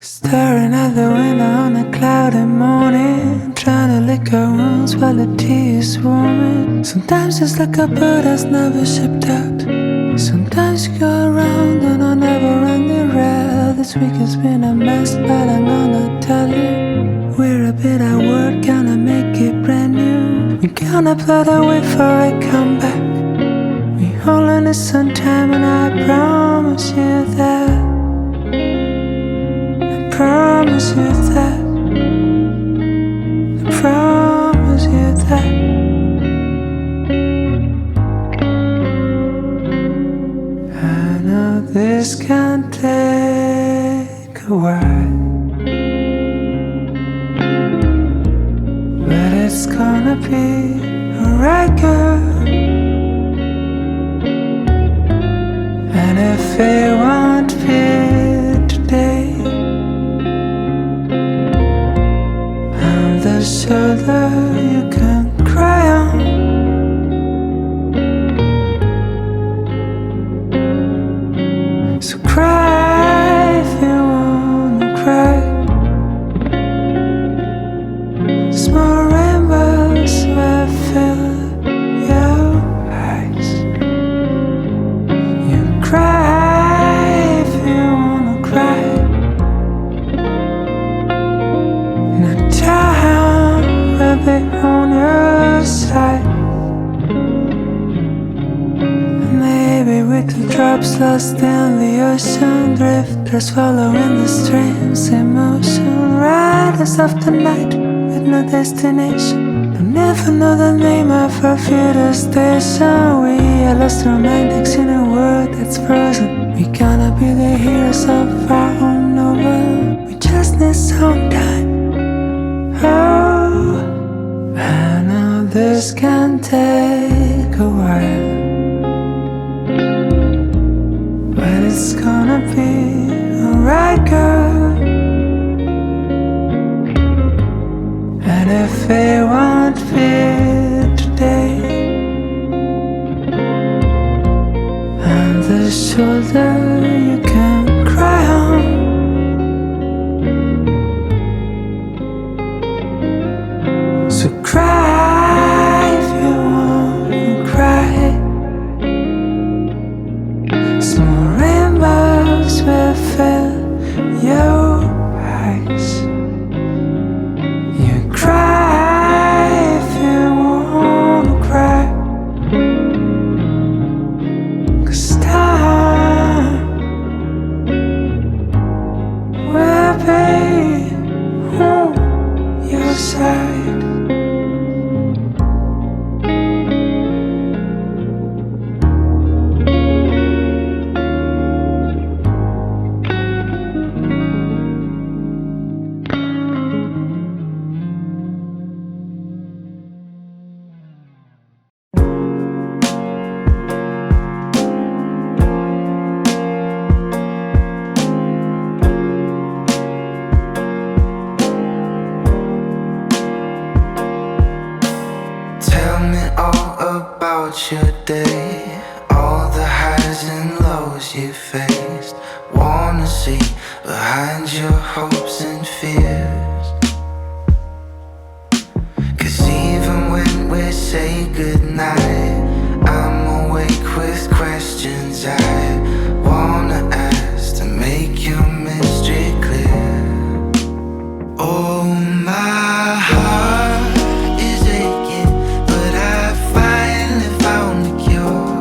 Staring out the window on a cloudy morning, trying to lick our wounds while the tea is warming. Sometimes it's like a bird that's never shipped out. Sometimes you go around on a never-ending rail. This week has been a mess, but I'm gonna tell you, we're a bit at work, gonna make it brand new. We're gonna plot a way for a comeback. We only need some time, and I promise you that. Promise you that. I promise you that. I know this can take a while, but it's gonna be alright, girl. And if it won't be today, the shoulder you can cry on. So cry if you wanna cry. Small rainbows will fill your eyes. You cry if you wanna cry. Be on your side. Maybe we could drops lost in the ocean, drifters following the streams, emotion, riders of the night with no destination. Don't never know the name of our future station. We are lost romantics in a world that's frozen. We gonna be the heroes of our own novel. We just need some time. Oh, I know this can take a while, but it's gonna be alright, girl. And if it won't be today, I'm the shoulder you can cry on. So cry if you wanna cry. Small rainbows will fill your eyes. You cry if you wanna cry. 'Cause time will be on your side. Your day, all the highs and lows you faced. Wanna see behind your hopes and fears. 'Cause even when we say goodnight, I'm awake with questions I wanna ask to make your mystery clear. Oh, my heart is aching, but I finally found a cure.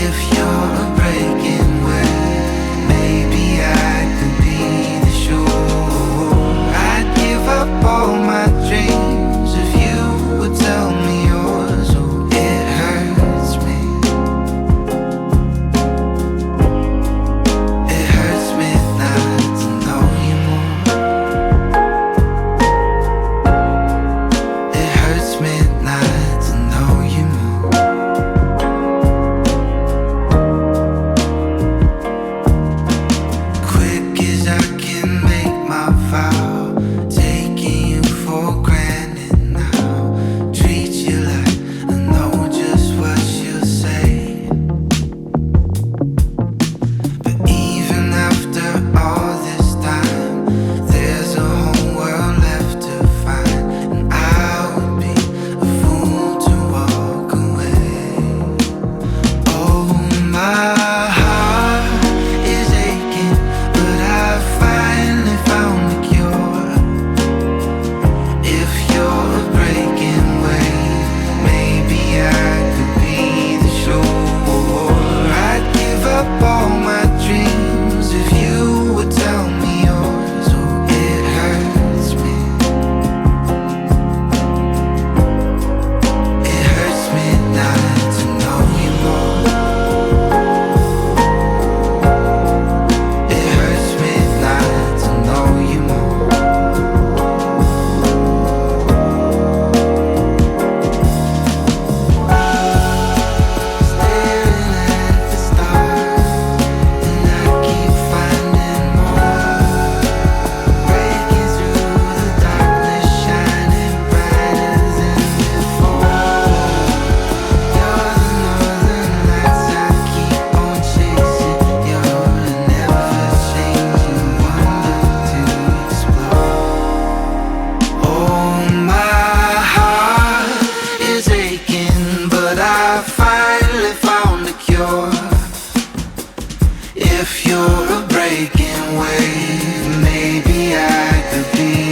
If you're a breaking wind, maybe I could be the shore. I'd give up all my dreams if you would tell me yours. Oh, it hurts me. If you're a breaking wave, maybe I could be